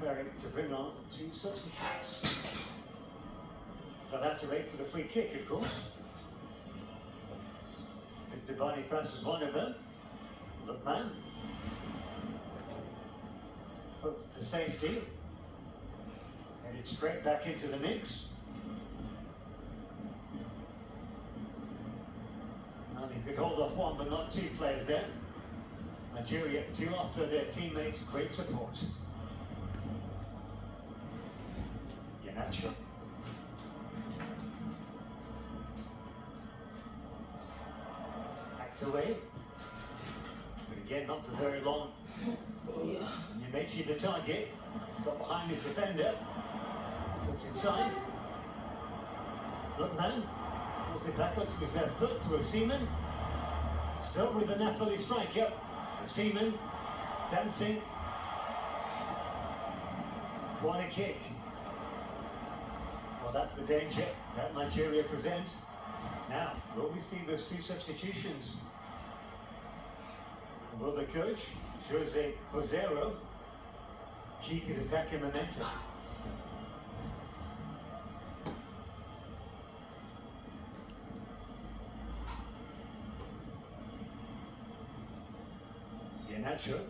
preparing to bring on 2 substitutes. They'll have to wait for the free kick, of course. Victor Boniface was one of them. Lookman. Hooked to safety. Headed straight back into the mix. And he could hold off one, but not 2 players there. Nigeria, 2 after their teammates' great support. Yanacho. Hacked away. But again, not for very long. Yumechi the target. He's got behind his defender. Puts inside. Lookman. Pulls it back onto his left foot to a Seaman. Still with the Napoli striker. Seaman dancing. Corner kick. Well, that's the danger that Nigeria presents. Now, will we see those 2 substitutions? Will the coach, Jose Ozero, keep his attacking momentum? Nacho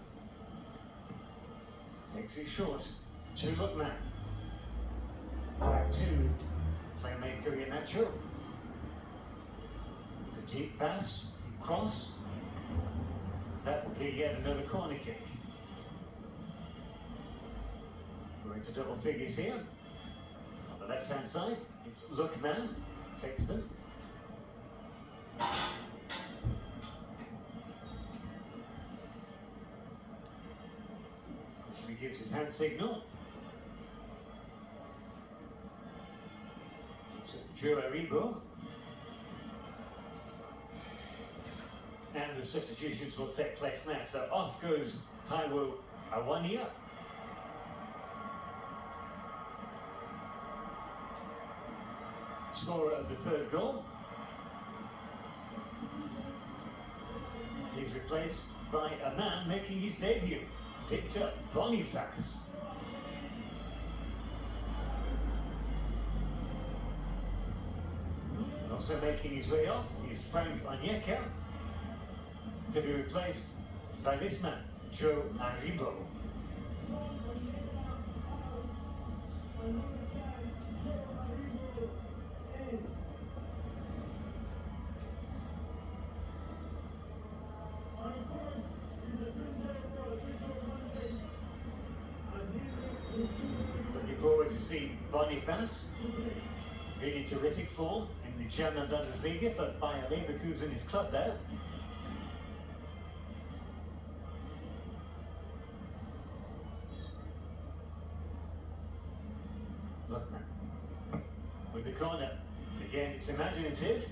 takes it short to Lookman. Back to playmaker Nacho. The deep pass, cross. That will be yet another corner kick. We're into double figures here. On the left hand side, it's Lookman, takes them. He gives his hand signal. Joe Aribo. And the substitutions will take place now. So off goes Taiwo Awania. Scorer of the 3rd goal. He's replaced by a man making his debut, Victor Boniface. Also making his way off is Frank Onyeka, to be replaced by this man, Joe Aribo. Looking forward to see Boniface being in terrific form in the German Bundesliga for Bayer Leverkusen, his club there. Lookman with the corner. Again, it's imaginative.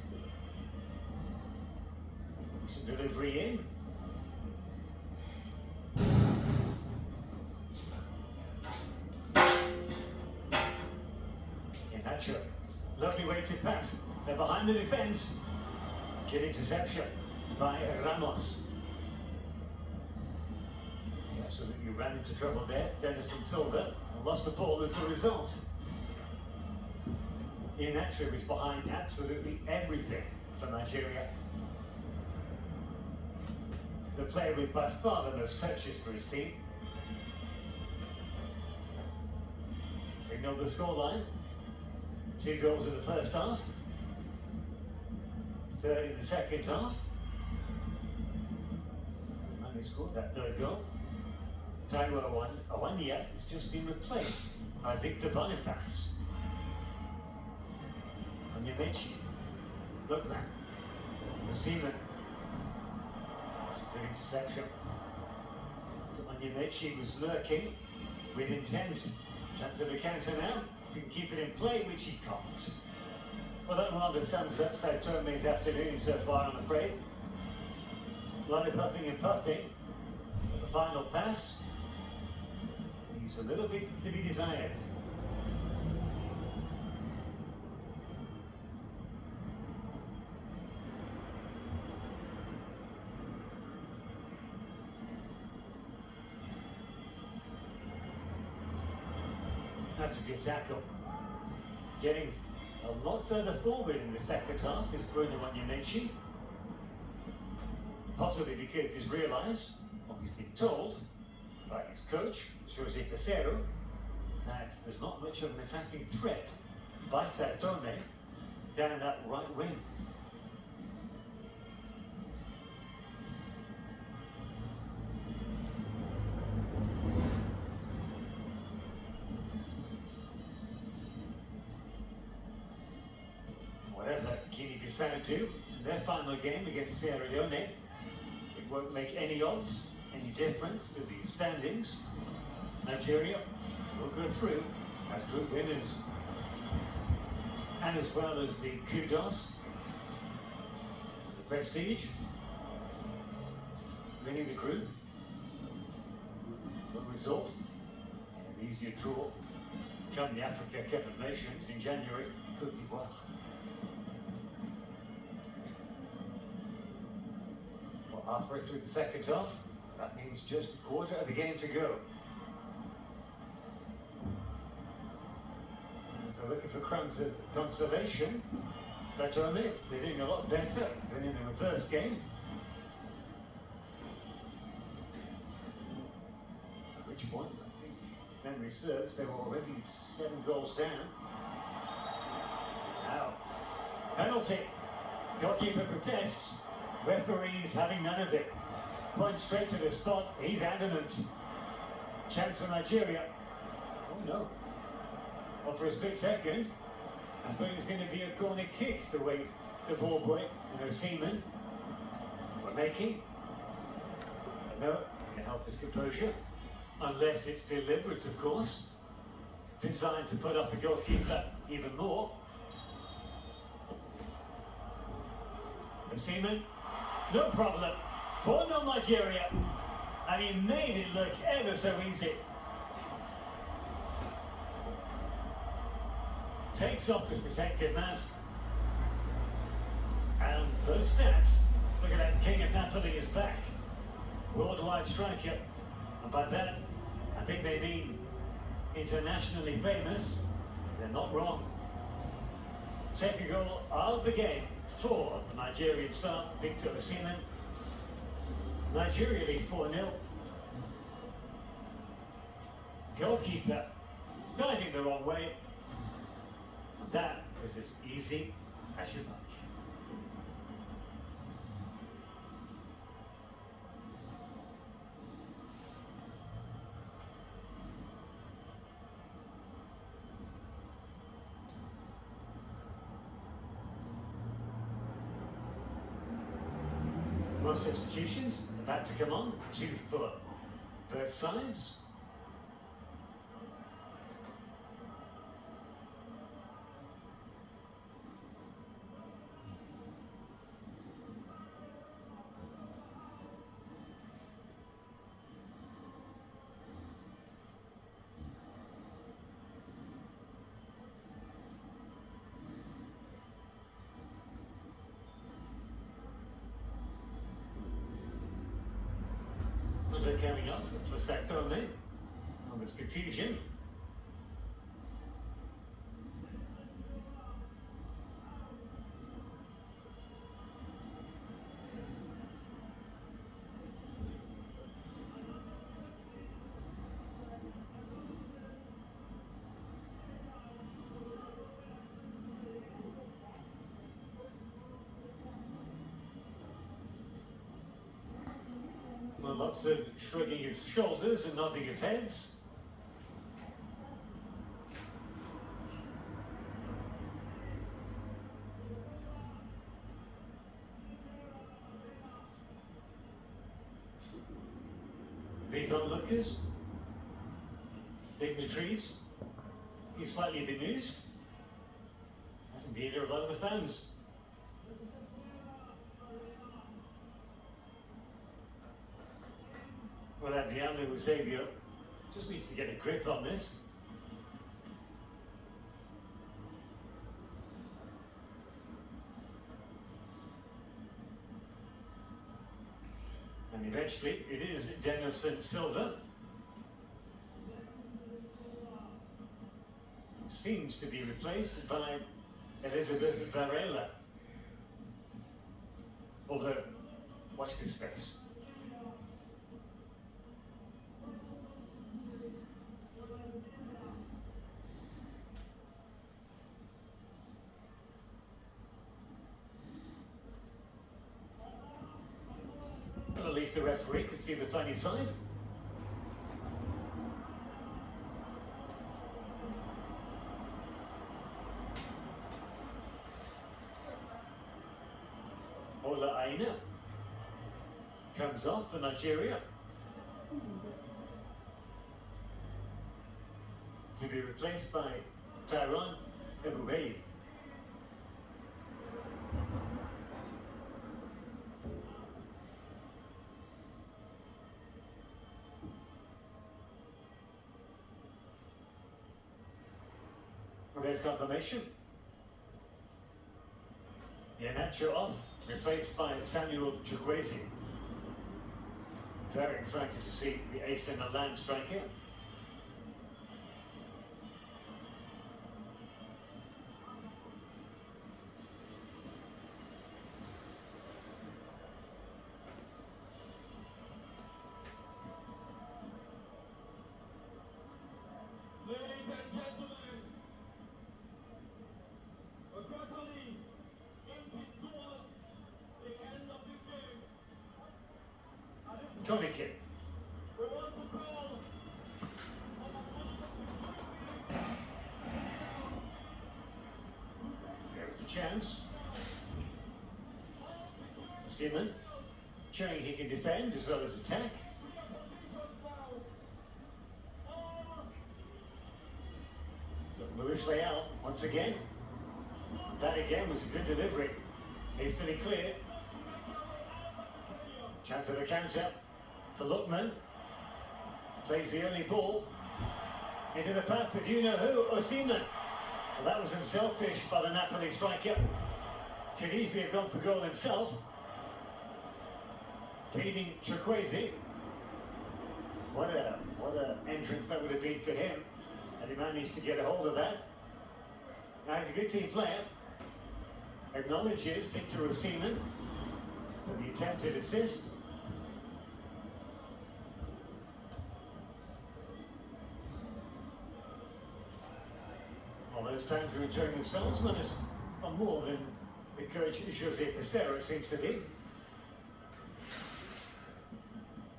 It's a delivery in. Nacho, lovely weighted pass. They're behind the defence. Good interception by Ramos. He absolutely ran into trouble there. Denison Silva and lost the ball as a result. Nacho was behind absolutely everything for Nigeria. The player with by far the most touches for his team. We know the scoreline. 2 goals in the first half, 3rd in the second half, and he scored that 3rd goal. Taiwo Awania has just been replaced by Victor Boniface. Onyemaechi, Lookman, Seaman, that's a good interception. So Onyemaechi was lurking with intent. Chance of a counter now. He can keep it in play, which he can't. Well, that rather sums up Sao Tome's afternoon so far, I'm afraid. A lot of huffing and puffing. But the final pass leaves a little bit to be desired. That's a good tackle. Getting a lot further forward in the second half is Bruno Onyemaechi. Possibly because he's realised, or he's been told by his coach, Jose Peseiro, that there's not much of an attacking threat by Sao Tome down that right wing. Whatever Guinea-Bissau do in their final game against Sierra Leone, it won't make any odds, any difference to the standings. Nigeria will go through as group winners, and as well as the kudos, the prestige, winning the group will result in an easier draw come the Africa Cup of Nations in January, Côte d'Ivoire. Well, halfway through the second half, that means just a quarter of the game to go. They're looking for crumbs of consolation. Sao Tome, they're doing a lot better than in the reverse game. At which point, I think, if memory serves, they were already 7 goals down. Now, penalty. Goalkeeper protests. Referees having none of it. Points straight to the spot. He's adamant. Chance for Nigeria. Oh no. Well, for a split second, I thought it was going to be a corner kick, the way the ball boy and Osimhen were making. But no, it helped his composure. Unless it's deliberate, of course. Designed to put off the goalkeeper even more. Osimhen, no problem. 4-0 Nigeria. And he made it look ever so easy. Takes off his protective mask. And those stats, look at that, King of Napoli is back. Worldwide striker. And by that, I think they mean internationally famous. They're not wrong. Second goal of the game for the Nigerian star, Victor Osimhen. Nigeria lead 4-0. Goalkeeper guiding the wrong way. That is as easy as you like. More substitutions about to come on, 2 for both sides. Coming up for Sao Tome. Oh, there's confusion. Lots of shrugging of shoulders and nodding of heads. These onlookers, dignitaries, he's slightly bemused, as indeed are a lot of the fans. Well, Adriano Eusebio just needs to get a grip on this. And eventually it is Denison Silva. seems to be replaced by Elizabeth Varela. Although, watch this space. Well, at least the referee can see the funny side. Ola Aina comes off for Nigeria to be replaced by Tyrone Ebubeyi. Well, there's confirmation. Yanacho off, replaced by Samuel Chukwueze. Very excited to see the ace in the land striker. Ladies and gentlemen, we're gradually inching towards the end of this game. Corner kick. We want to call There's a chance. Seaman showing he can defend as well as attack. Luis Leal once again. That again was a good delivery. Hastily cleared. Chance for the counter for Lookman. Plays the early ball into the path of you know who, Osimhen. Well, that was unselfish by the Napoli striker. Could easily have gone for goal himself. Feeding Chukwueze. What a entrance that would have been for him. And he managed to get a hold of that. Now he's a good team player. Acknowledges Victor Osimhen for the attempted assist. Well, those fans are enjoying themselves, on more than the coach Jose Pesero seems to be.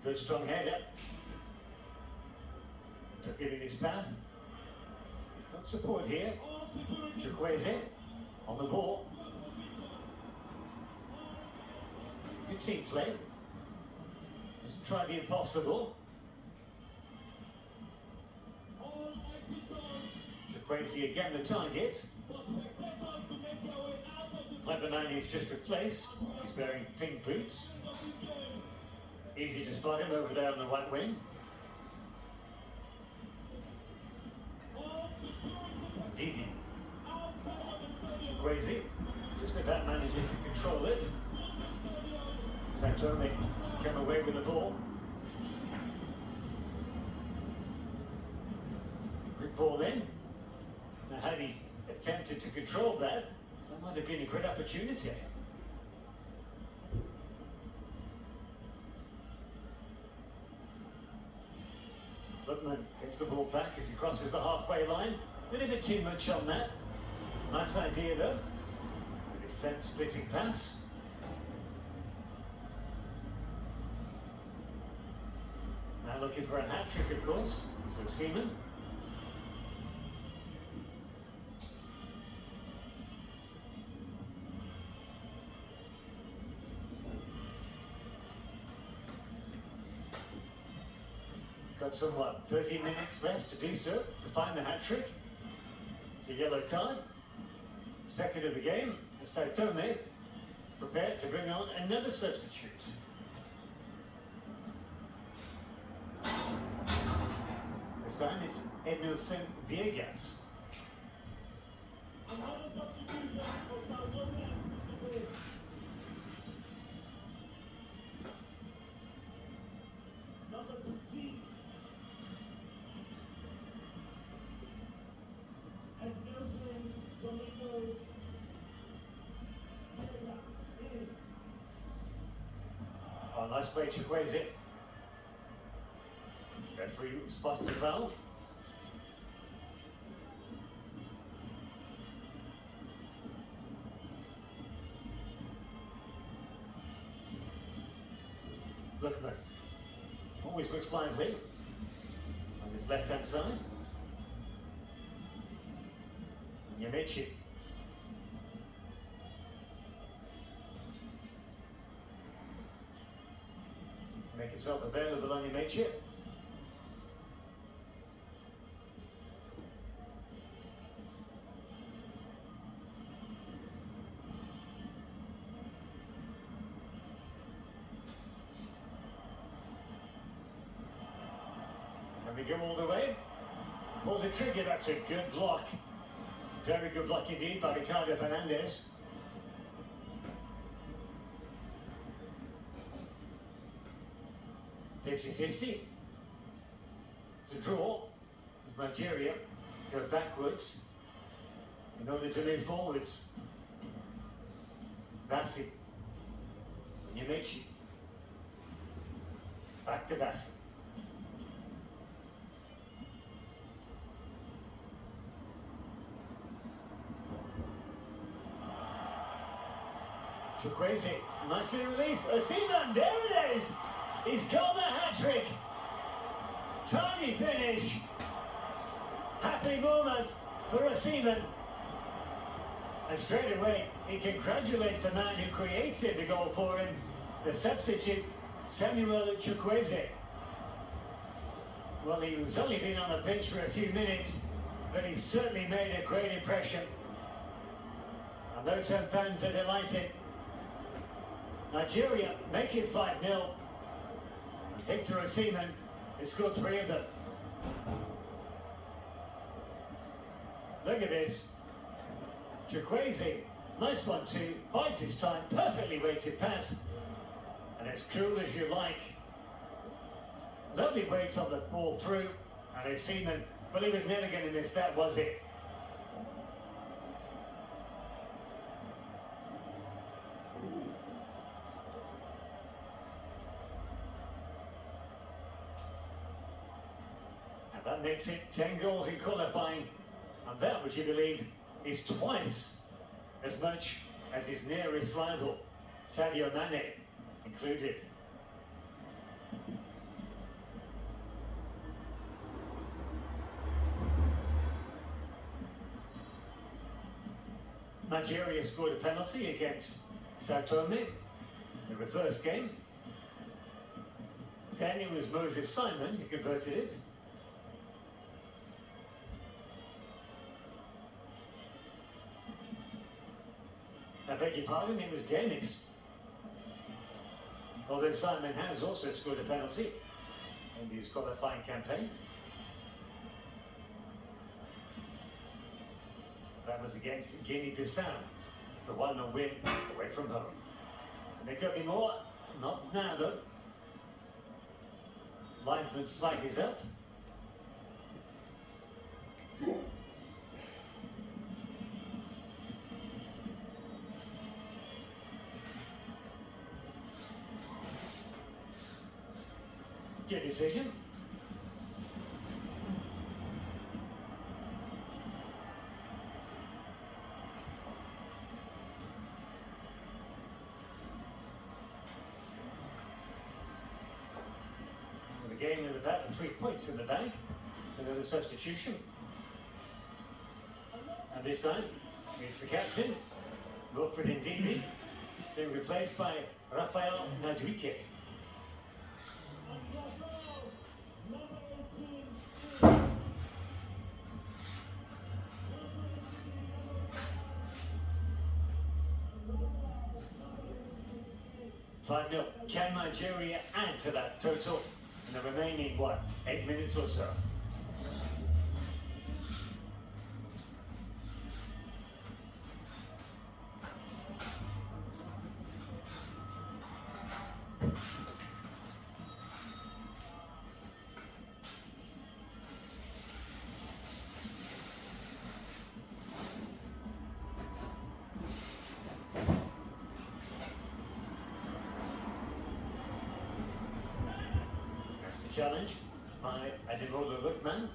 Good strong header. Took it in his path. Got support here. Chukwueze on the ball. Good team play. Doesn't try the impossible. Chukwueze again the target. Lebanani is just replaced. He's wearing pink boots. Easy to spot him over there on the right wing. Didi. Chukwueze just about managing to control it. Sao Tome came away with the ball. Good ball in. Now had he attempted to control that, that might have been a great opportunity. Lookman gets the ball back as he crosses the halfway line. A little bit too much on that. Nice idea though. The defence splitting pass. Now looking for a hat-trick, of course. So Seaman. Got somewhat 30 minutes left to do so, to find the hat-trick. It's a yellow card. Second of the game, and Sao Tome prepared to bring on another substitute. This time it's Edmilson Viegas. another substitution for Sao Tome Principe. Number 16. Nice play, Chukwueze. Referee spotted the foul. Lookman always looks lively on his left-hand side. Yamichi. Make himself available on Yamichi. We go all the way. Pulls the trigger, that's a good block. Very good block indeed by Ricardo Fernandez. (50-50). It's a draw as Nigeria go backwards in order to move forwards. Bassi. Nyamichi. Back to Bassi. Chukwueze, nicely released. Osimhen, there it is! He's got the hat-trick. Tiny finish. Happy moment for Osimhen. And straight away, he congratulates the man who created the goal for him, the substitute, Samuel Chukwueze. Well, he's only been on the pitch for a few minutes, but he's certainly made a great impression. And those home fans are delighted. Nigeria make it 5-0. Victor Osimhen has scored 3 of them. Look at this. Chukwueze, nice one too, bides his time, perfectly weighted pass. And as cool as you like. Lovely weight on the ball through. And Osimhen, well, he was never going to miss that, was it? That makes it 10 goals in qualifying, and that, would you believe, is twice as much as his nearest rival, Sadio Mane, included. Nigeria scored a penalty against Sao Tome in the reverse game. Then it was Moses Simon who converted it. I beg your pardon, it was Dennis. Although Simon has also scored a penalty in his qualifying campaign. That was against Guinea-Bissau, the 1-0 win away from home. And there could be more, not now though. Linesman's flag is up. Good decision. The game in the back, 3 points in the bank. It's another substitution. And this time, it's the captain, Wilfred Ndidi, being replaced by Rafael Nadwike. Can Nigeria add to that total in the remaining, 8 minutes or so? challenge by Ademola Lookman.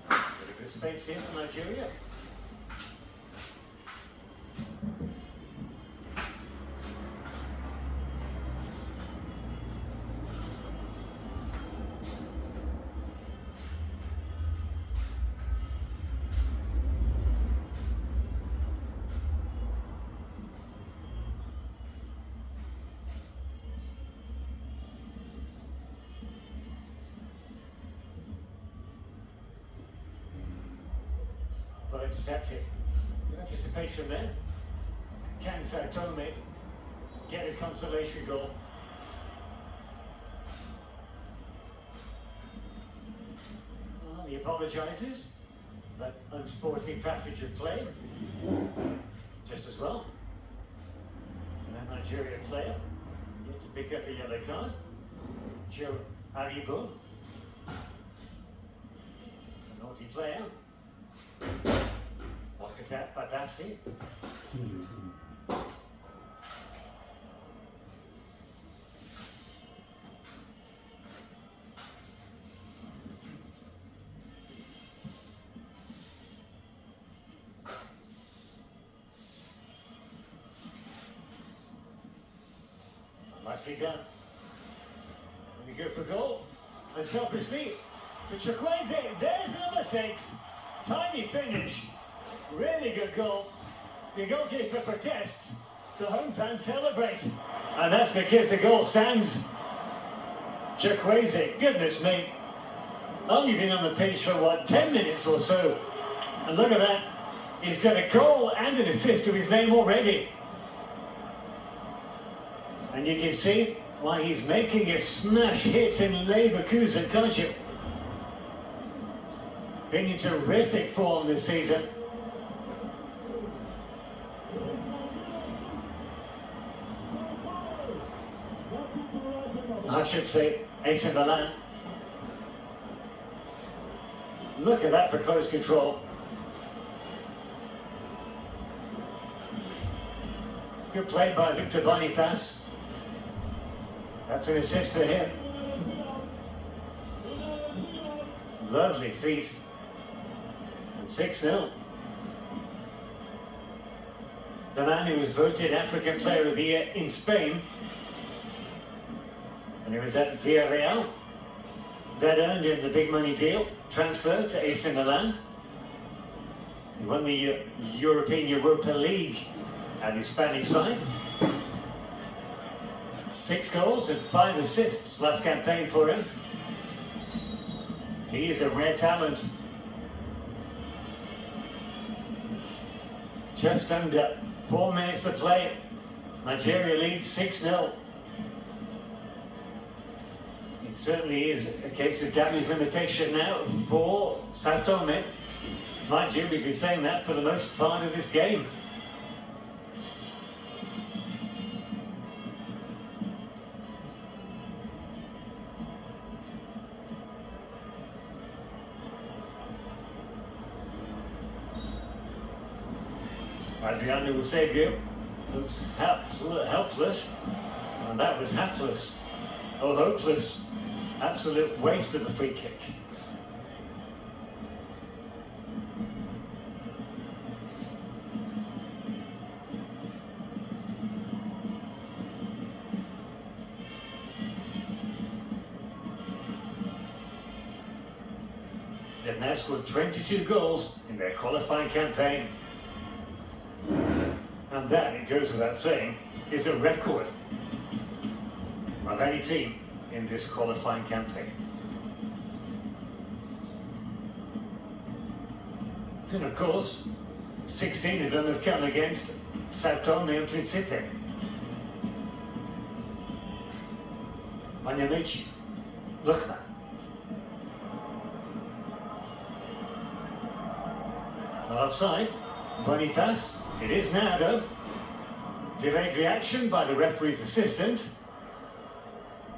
Very good space here for Nigeria. Well accepted. Good anticipation there. Can Sao Tome get a consolation goal? Well, he apologises. That unsporting passage of play. Just as well. And that Nigerian player gets to pick up a yellow card. Joe Aribo. A naughty player. Look at that, Badassi. Nicely done. And we go for goal. And selfishly, for Chukwueze, there's number 6. Tiny finish. Really good goal. The goalkeeper protests. The home fans celebrate. And that's because the goal stands. Chukwueze, goodness me. Only been on the pitch for what, 10 minutes or so. And look at that. He's got a goal and an assist to his name already. And you can see why he's making a smash hit in Leverkusen, can't you? Been in terrific form this season. I should say, AC Milan. Look at that for close control. Good play by Victor Boniface. That's an assist for him. Lovely feet. And 6-0. The man who was voted African Player of the Year in Spain. And he was at Villarreal. That earned him the big money deal. Transfer to AC Milan. He won the European Europa League at his Spanish side. 6 goals and 5 assists last campaign for him. He is a rare talent. Just under 4 minutes to play. Nigeria leads 6-0. It certainly is a case of damage limitation now for Sao Tome. Mind you, we've been saying that for the most part of this game. Adriano Eusebio looks helpless, and that was hapless. Oh, hopeless. Absolute waste of the free kick. They've now scored 22 goals in their qualifying campaign. And that, it goes without saying, is a record of any team in this qualifying campaign. And of course, 16 of them have come against Sao Tome Principe. Onyemichi, Lookman. Offside, Boniface. It is now though. Delayed reaction by the referee's assistant.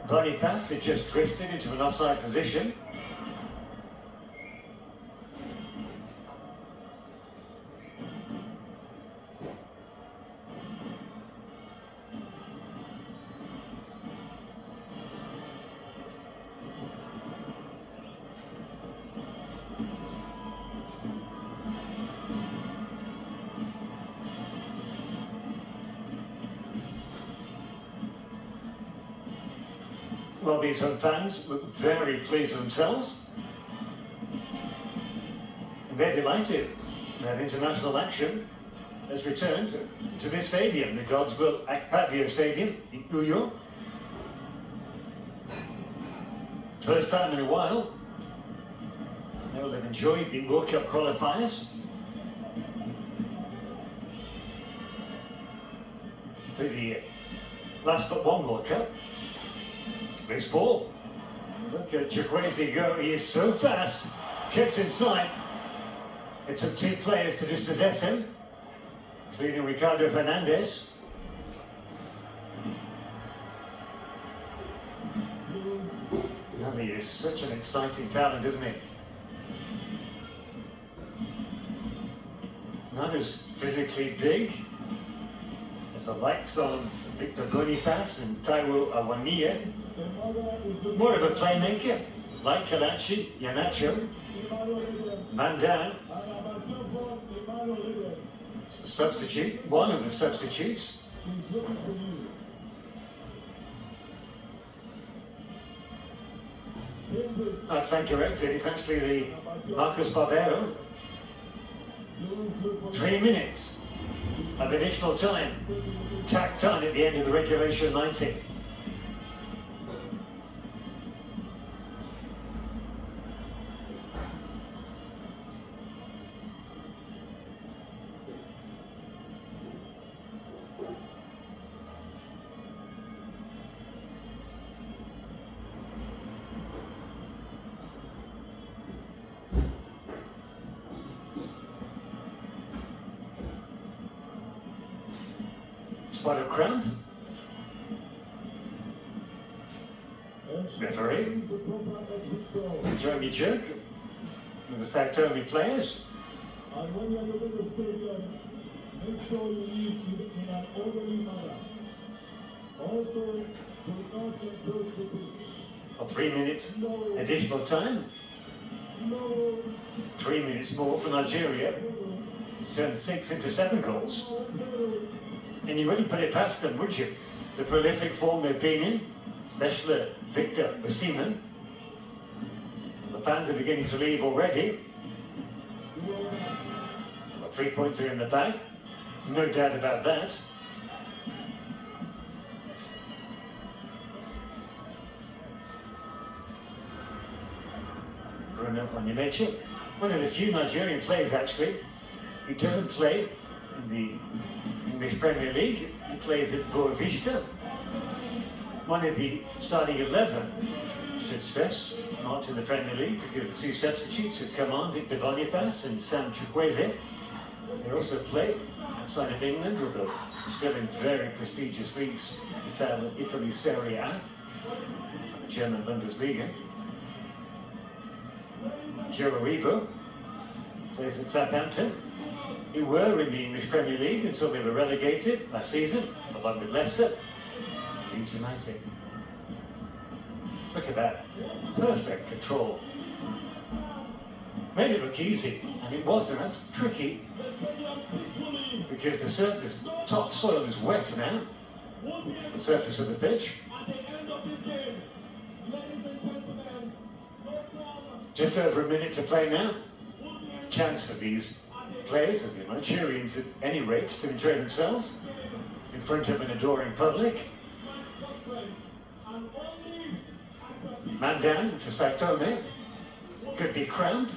Boniface had just drifted into an offside position. Well, these home fans look very pleased with themselves. And they're delighted that international action has returned to this stadium, the Godswill Akpabio Stadium in Uyo. First time in a while. They will have enjoyed the World Cup qualifiers. For the last but one World Cup. This ball. Look at Chukwueze go. He is so fast. Gets inside. It took two players to dispossess him, including Ricardo Fernandez. Now he is such an exciting talent, isn't he? Not as physically big as the likes of Victor Boniface and Taiwo Awoniyi. More of a playmaker, like Kalachi, Iheanacho, Mandan. Substitute, one of the substitutes. That's incorrect, it's actually the Marcos Barbero. 3 minutes of additional time, tacked on at the end of the regulation 90. Spot of cramp. Referee. Enjoying the jerk with the Sao Tome players. And when you're looking at the stadium, make sure you leave in an orderly manner. Also, do not approach the pitch. A 3 minute additional time. 3 minutes more for Nigeria. Turned 6 into 7 goals. And you wouldn't put it past them, would you? The prolific form they've been in, especially Victor Osimhen. The fans are beginning to leave already. Well, 3 points are in the bag, no doubt about that. Bruno Onyemaechi, one of the few Nigerian players actually who doesn't play in the English Premier League. He plays at Boavista. One of the starting 11, should stress, not in the Premier League because the two substitutes have come on, Victor Boniface and Sam Chukwueze. They also play outside of England, although still in very prestigious leagues, Italy Serie A, and the German Bundesliga. Joe Aribo plays at Southampton, who were in the English Premier League until they were relegated last season, along with Leicester. Leeds United. Look at that. Perfect control. Made it look easy, and it wasn't. That's tricky because the surface, top soil is wet now. The surface of the pitch. Just over a minute to play now. Chance for these players, of the Nigerians at any rate, to enjoy themselves in front of an adoring public. Mandan for Sao Tome. Could be cramp.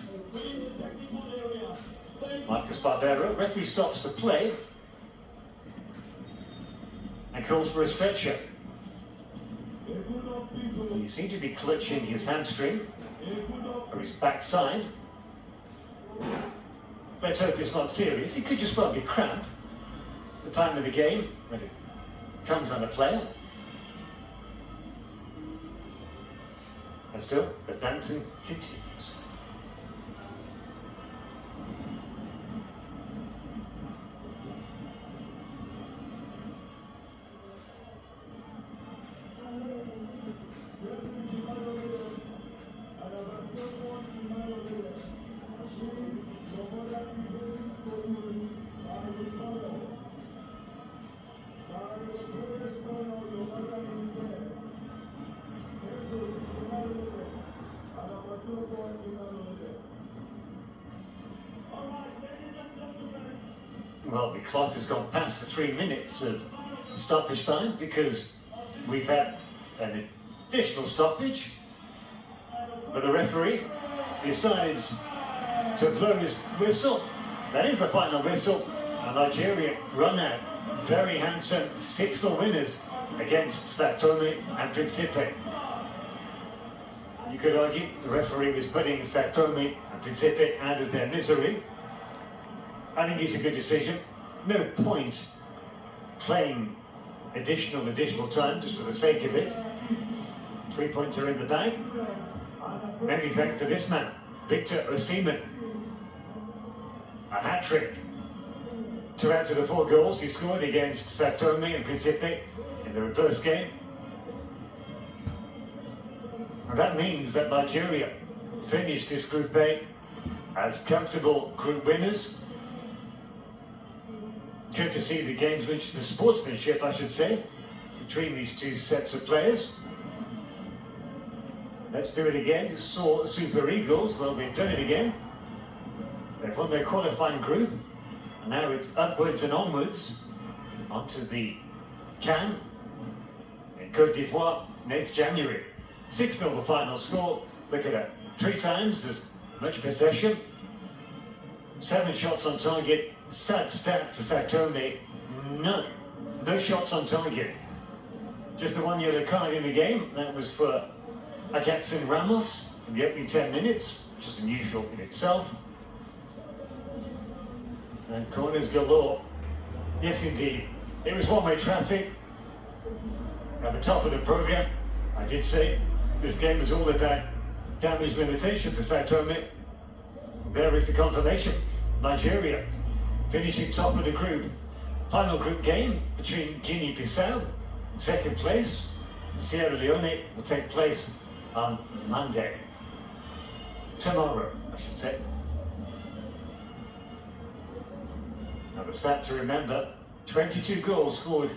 Marcos Barbero. Referee stops the play and calls for a stretcher. He seemed to be clutching his hamstring or his backside. Let's hope it's not serious. It could just well be cramp. The time of the game when it comes on a player. And still, the dancing continues. well, the clock has gone past the 3 minutes of stoppage time because we've had an additional stoppage. But the referee decides to blow his whistle. That is the final whistle. And Nigeria run out very handsome 6-0 winners against Sao Tome and Principe. You could argue the referee was putting Sao Tome and Principe out of their misery. I think it's a good decision. No point playing additional time just for the sake of it. 3 points are in the bag. Mainly thanks to this man, Victor Osimhen. A hat-trick. 2 out of the 4 goals he scored against Sao Tome and Principe in the reverse game. And that means that Nigeria finished this Group A as comfortable group winners. Good to see the gamesmanship, the sportsmanship, I should say, between these 2 sets of players. Let's do it again. Saw Super Eagles. Well, they've done it again. They've won their qualifying group. And now it's upwards and onwards onto the CAN in Côte d'Ivoire next January. 6-0 the final score. Look at that. 3 times as much possession. 7 shots on target. Sad stat for Sao Tome. None. No shots on target. Just the 1 yellow card in the game. That was for Jackson Ramos in the opening 10 minutes, which is unusual in itself. And corners galore. Yes, indeed. It was one-way traffic. At the top of the program, I did say this game was all about damage limitation for Sao Tome. There is the confirmation. Nigeria finishing top of the group. Final group game between Guinea-Bissau, second place, and Sierra Leone will take place on Monday. Tomorrow, I should say. Now the stat to remember, 22 goals scored